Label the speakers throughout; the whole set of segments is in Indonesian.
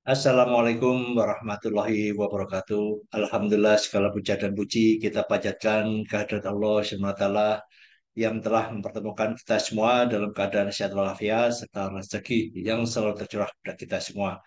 Speaker 1: Assalamualaikum warahmatullahi wabarakatuh. Alhamdulillah segala puja dan puji kita panjatkan kehadirat Allah SWT yang telah mempertemukan kita semua dalam keadaan sehat walafiat serta rezeki yang selalu tercurah pada kita semua.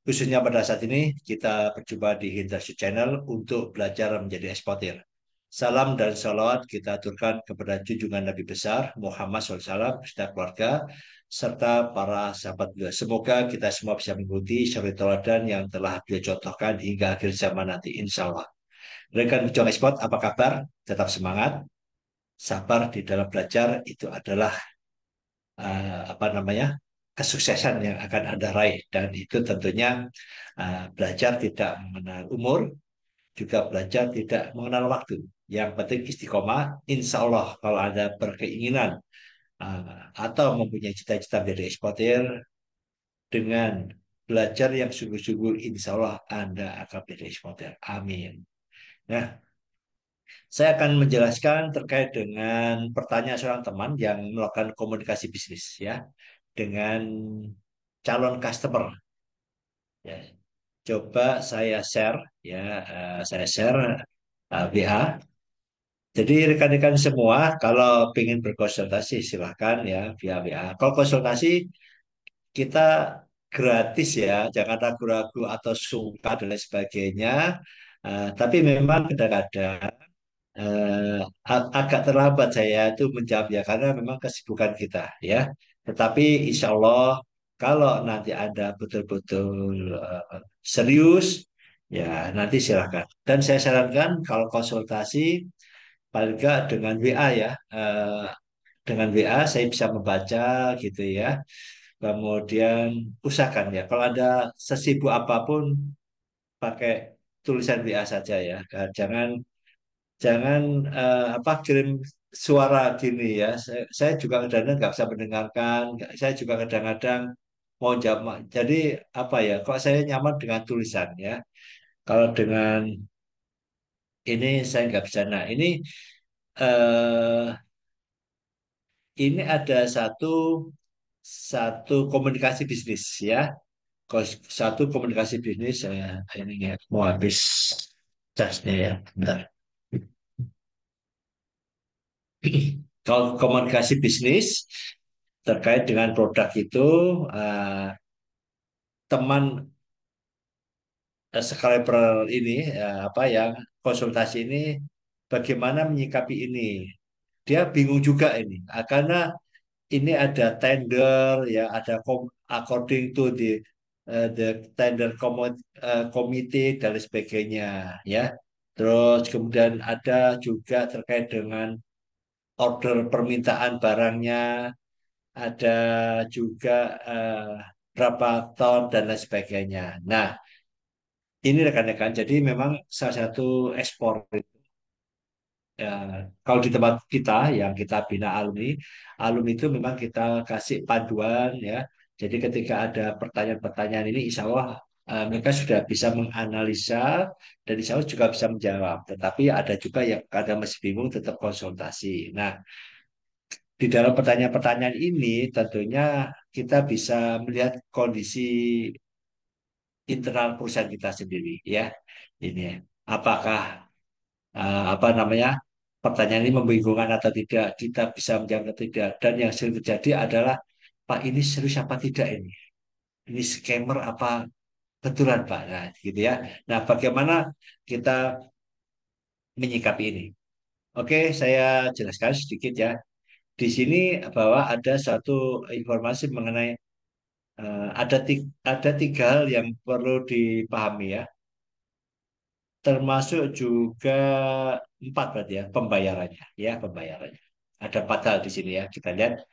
Speaker 1: Khususnya pada saat ini kita berjumpa di Hindarsu Channel untuk belajar menjadi eksportir. Salam dan salawat kita aturkan kepada junjungan Nabi besar Muhammad SAW beserta keluarga serta para sahabat beliau. Semoga kita semua bisa mengikuti suri teladan yang telah beliau contohkan hingga akhir zaman nanti, insya Allah. Rekan pejuang ekspor, apa kabar? Tetap semangat, sabar di dalam belajar itu adalah apa namanya kesuksesan yang akan Anda raih dan itu tentunya belajar tidak mengenal umur, juga belajar tidak mengenal waktu. Yang penting istiqomah, insya Allah kalau Anda berkeinginan atau mempunyai cita-cita menjadi eksportir dengan belajar yang sungguh-sungguh, insya Allah Anda akan menjadi eksportir. Amin. Nah, saya akan menjelaskan terkait dengan pertanyaan seorang teman yang melakukan komunikasi bisnis ya dengan calon customer ya. Coba saya share ya, saya share WA. Jadi rekan-rekan semua kalau ingin berkonsultasi silahkan ya via WA. Kalau konsultasi kita gratis ya, jangan ragu-ragu atau sungkan dan lain sebagainya. Tapi memang kadang-kadang agak terlambat saya itu menjawab ya karena memang kesibukan kita ya. Tetapi insya Allah kalau nanti Anda betul-betul serius ya nanti silakan. Dan saya sarankan kalau konsultasi paling nggak dengan WA ya. Dengan WA saya bisa membaca gitu ya. Kemudian usahakan ya kalau ada sesibuk apapun pakai tulisan WA saja ya. Jangan jangan apa kirim suara gini ya. Saya juga kadang-kadang nggak bisa mendengarkan. Saya juga kadang-kadang mau jawab. Jadi apa ya? Kok saya nyaman dengan tulisan ya. Kalau dengan ini saya nggak bisa. Nah eh, ini ada satu satu komunikasi bisnis ya. Satu komunikasi bisnis saya ini ya, mau habis casnya ya. Bentar. Kalau komunikasi bisnis terkait dengan produk itu teman subscriber ini apa yang konsultasi ini bagaimana menyikapi ini. Dia bingung juga ini karena ini ada tender ya ada according to the tender committee dan lain sebagainya ya. Terus kemudian ada juga terkait dengan order permintaan barangnya, ada juga eh, berapa ton dan lain sebagainya. Nah, ini rekan-rekan, jadi memang salah satu ekspor ya, kalau di tempat kita yang kita bina alumni, alumni itu memang kita kasih panduan ya. Jadi ketika ada pertanyaan-pertanyaan ini, insya Allah mereka sudah bisa menganalisa dan insya Allah juga bisa menjawab. Tetapi ada juga yang kadang masih bingung tetap konsultasi. Nah, di dalam pertanyaan-pertanyaan ini tentunya kita bisa melihat kondisi internal perusahaan kita sendiri ya. Ini apakah apa namanya pertanyaan ini membingungkan atau tidak, kita bisa menjawab atau tidak. Dan yang sering terjadi adalah, Pak ini serius apa tidak ini scammer apa betulan Pak, nah gitu ya. Nah bagaimana kita menyikapi ini? Oke, saya jelaskan sedikit ya. Di sini bahwa ada satu informasi mengenai ada tiga hal yang perlu dipahami ya, termasuk juga empat berarti ya pembayarannya ya pembayarannya. Ada empat hal di sini ya kita lihat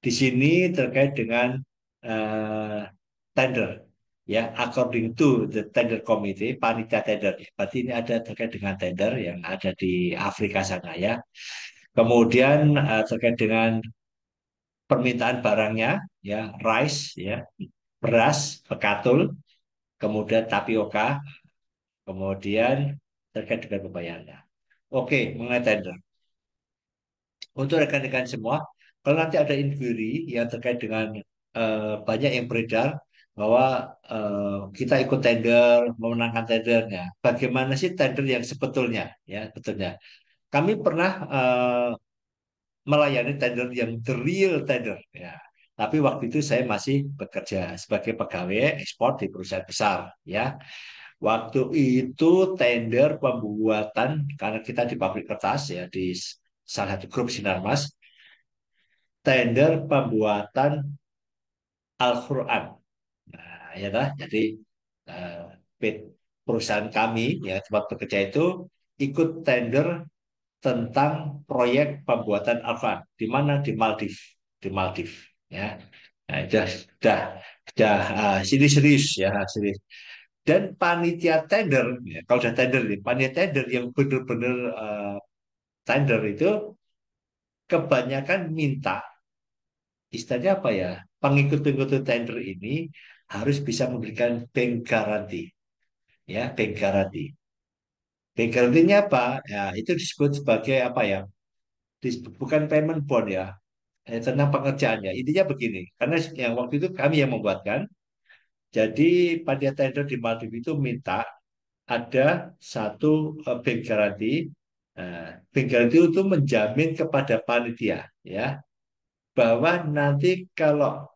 Speaker 1: di sini terkait dengan eh, tender ya according to the tender committee panitia tender ya. Berarti ini ada terkait dengan tender yang ada di Afrika sana ya. Kemudian terkait dengan permintaan barangnya ya rice ya beras bekatul kemudian tapioka kemudian terkait dengan pembayarannya. Oke, mengenai tender. Untuk rekan-rekan semua, kalau nanti ada inquiry yang terkait dengan banyak yang beredar, bahwa kita ikut tender, memenangkan tendernya. Bagaimana sih tender yang sebetulnya? Ya, betulnya. Kami pernah melayani tender yang the real tender. Ya. Tapi waktu itu saya masih bekerja sebagai pegawai ekspor di perusahaan besar. Ya, waktu itu tender pembuatan karena kita di pabrik kertas ya di salah satu grup Sinarmas, tender pembuatan Al-Quran. Nah, ya dah. Jadi eh, perusahaan kami ya tempat bekerja itu ikut tender tentang proyek pembuatan Al-Quran di mana di Maldives ya. Nah, sudah sini serius ya serius. Dan panitia tender ya, kalau sudah tender nih, panitia tender yang benar-benar tender itu kebanyakan minta istilahnya apa ya? Pengikut-pengikut tender ini harus bisa memberikan bank guarantee ya, bank guarantee. Bank guarantee-nya apa? Ya, itu disebut sebagai apa ya? Bukan payment bond ya, tentang pengerjaannya. Intinya begini, karena yang waktu itu kami yang membuatkan, jadi panitia tender di Maldives itu minta ada satu bank guarantee. Bank guarantee itu menjamin kepada panitia ya bahwa nanti kalau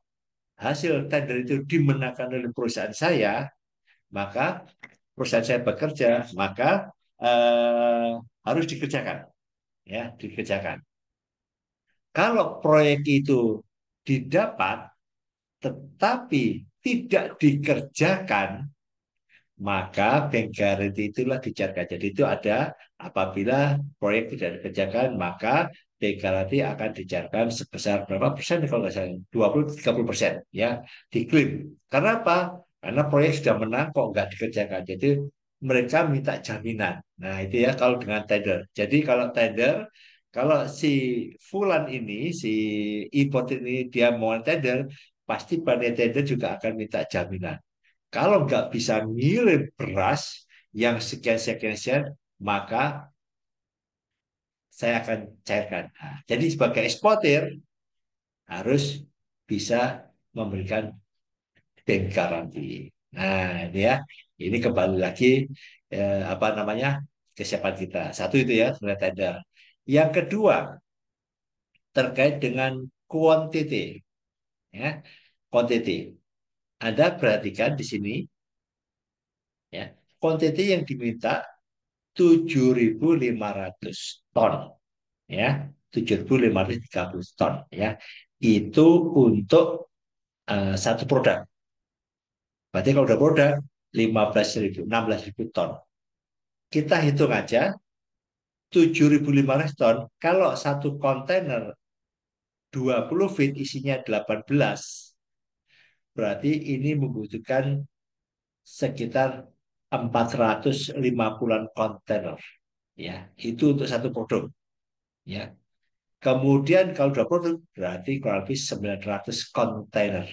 Speaker 1: hasil tender itu dimenangkan oleh perusahaan saya, maka perusahaan saya bekerja, maka eh, harus dikerjakan, ya, dikerjakan. Kalau proyek itu didapat, tetapi tidak dikerjakan, maka bank guarantee itulah dicairkan. Jadi itu ada apabila proyek tidak dikerjakan, maka bank guarantee akan dicairkan sebesar berapa persen kalau nggak salah 20-30% ya diklaim. Karena apa? Karena proyek sudah menang kok nggak dikerjakan. Jadi mereka minta jaminan. Nah itu ya kalau dengan tender. Jadi kalau tender, kalau si Fulan ini, si import ini dia mau tender, pasti panitia tender juga akan minta jaminan. Kalau nggak bisa ngirim beras yang sekian-sekian, maka saya akan cairkan. Nah, jadi sebagai eksportir harus bisa memberikan bank guarantee. Nah, ini ya, ini kembali lagi apa namanya kesiapan kita. Satu itu ya, sudah tender. Yang kedua terkait dengan quantity, ya, quantity. Anda perhatikan di sini, ya, quantity yang diminta 7.500 ton ya 7.530 ton ya itu untuk satu produk. Berarti kalau udah produk 15.000 16.000 ton. Kita hitung aja 7.500 ton kalau satu kontainer 20 feet isinya 18, berarti ini membutuhkan sekitar 450-an kontainer ya itu untuk satu produk ya. Kemudian kalau udah produk berarti kurang lebih 900 kontainer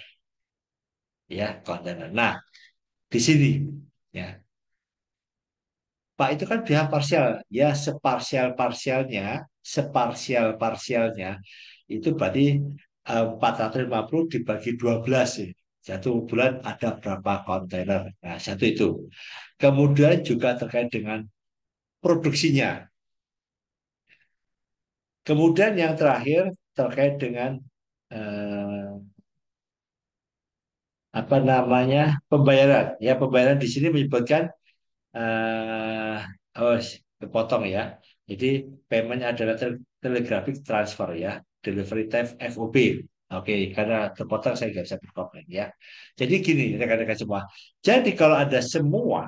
Speaker 1: ya kontainer. Nah, di sini ya Pak itu kan pihak parsial ya separsial-parsialnya itu berarti 450 dibagi 12 ya. Satu bulan ada berapa kontainer. Nah, satu itu. Kemudian juga terkait dengan produksinya. Kemudian yang terakhir terkait dengan eh, apa namanya pembayaran ya pembayaran di sini menyebutkan eh oh kepotong ya jadi payment adalah telegraphic transfer ya delivery time FOB. Oke karena terpotong saya nggak bisa berkomen ya jadi gini rekan-rekan semua jadi kalau ada semua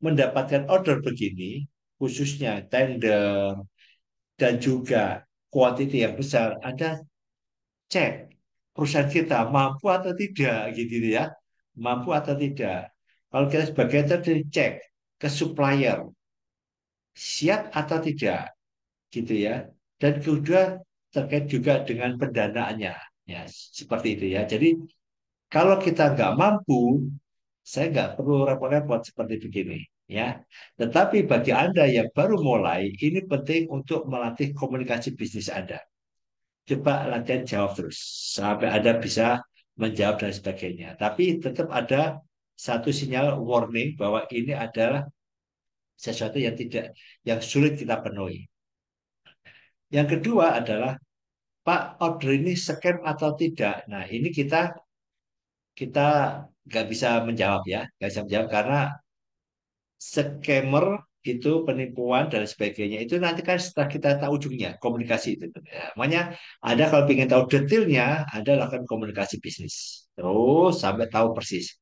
Speaker 1: mendapatkan order begini khususnya tender dan juga quantity yang besar ada cek perusahaan kita mampu atau tidak gitu ya mampu atau tidak kalau kita sebagai tadi cek ke supplier siap atau tidak gitu ya dan kedua terkait juga dengan pendanaannya ya seperti itu ya jadi kalau kita nggak mampu saya nggak perlu repot-repot seperti begini ya tetapi bagi Anda yang baru mulai ini penting untuk melatih komunikasi bisnis Anda. Coba latihan jawab terus sampai Anda bisa menjawab dan sebagainya. Tapi tetap ada satu sinyal warning bahwa ini adalah sesuatu yang tidak yang sulit kita penuhi. Yang kedua adalah Pak, order ini scam atau tidak? Nah, ini kita nggak bisa menjawab ya, nggak bisa menjawab karena scammer itu penipuan dan sebagainya itu nanti kan setelah kita tahu ujungnya komunikasi itu. Ya, makanya ada kalau ingin tahu detailnya, ada lakukan komunikasi bisnis. Terus sampai tahu persis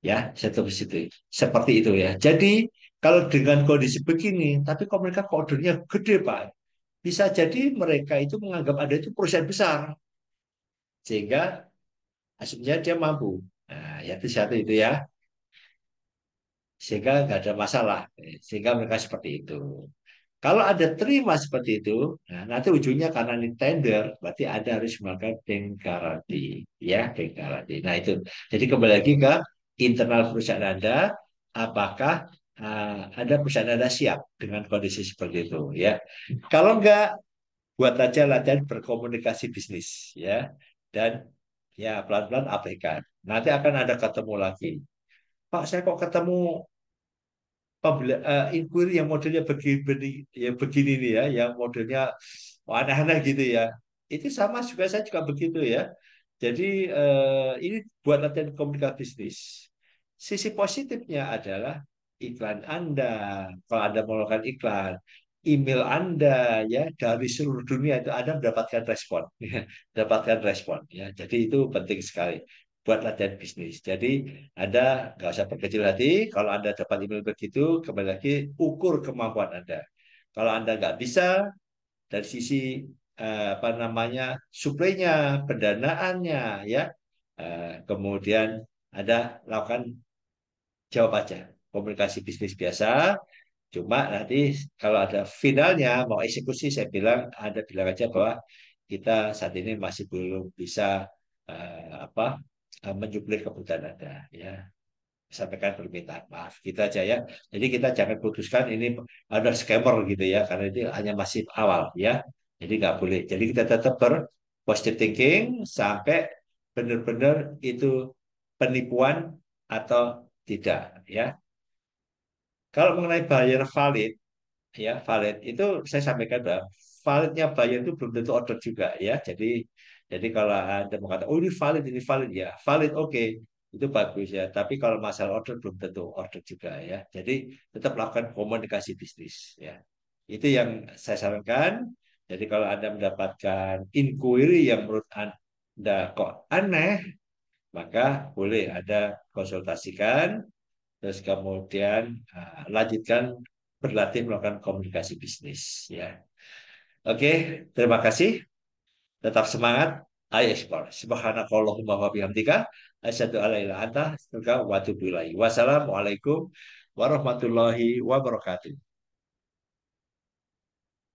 Speaker 1: ya satu situ seperti itu ya. Jadi kalau dengan kondisi begini, tapi kok mereka ordernya gede Pak, bisa jadi mereka itu menganggap Anda itu perusahaan besar sehingga asumsinya dia mampu. Nah, ya itu satu itu ya, sehingga nggak ada masalah. Sehingga mereka seperti itu. Kalau ada terima seperti itu, nah nanti ujungnya karena ini tender, berarti Anda harus melakukan dengkarati, ya dengkarati. Nah itu, jadi kembali lagi ke internal perusahaan Anda, apakah ada perusahaan Anda siap dengan kondisi seperti itu, ya. Kalau enggak, buat aja latihan berkomunikasi bisnis, ya, dan ya pelan-pelan abaikan. Nanti akan ada ketemu lagi. Pak, saya kok ketemu inquiry yang modelnya begini, ya begini nih ya, yang modelnya aneh-aneh gitu ya. Itu sama juga saya juga begitu ya. Jadi ini buat latihan komunikasi bisnis. Sisi positifnya adalah iklan Anda, kalau Anda melakukan iklan, email Anda ya dari seluruh dunia itu Anda mendapatkan respon, mendapatkan respon ya. Jadi itu penting sekali buat latihan bisnis. Jadi Anda nggak usah berkecil hati. Kalau Anda dapat email begitu, kembali lagi ukur kemampuan Anda. Kalau Anda nggak bisa dari sisi apa namanya suplainya, pendanaannya, ya, kemudian ada lakukan jawab aja komunikasi bisnis biasa. Cuma nanti kalau ada finalnya mau eksekusi, saya bilang aja bahwa kita saat ini masih belum bisa apa menyuplir kebutuhan Anda, ya sampaikan permintaan maaf gitu aja ya. Jadi kita jangan putuskan ini ada scammer gitu ya, karena ini hanya masih awal ya. Jadi nggak boleh. Jadi kita tetap positive thinking sampai benar-benar itu penipuan atau tidak ya. Kalau mengenai bayar valid, ya valid itu saya sampaikan bahwa validnya bayar itu belum tentu order juga ya. Jadi kalau Anda mengatakan oh ini valid ya valid oke, itu bagus ya, tapi kalau masalah order belum tentu order juga ya. Jadi tetap lakukan komunikasi bisnis ya, itu yang saya sarankan. Jadi kalau Anda mendapatkan inquiry yang menurut Anda kok aneh, maka boleh ada konsultasikan. Terus kemudian lanjutkan berlatih melakukan komunikasi bisnis ya. Oke, terima kasih. Tetap semangat. Ayo ekspor. Subhanakallahumma wa bihamdika asyhadu alla ilaha illa anta astaghfiruka wa atubu ilaik. Wassalamualaikum warahmatullahi wabarakatuh.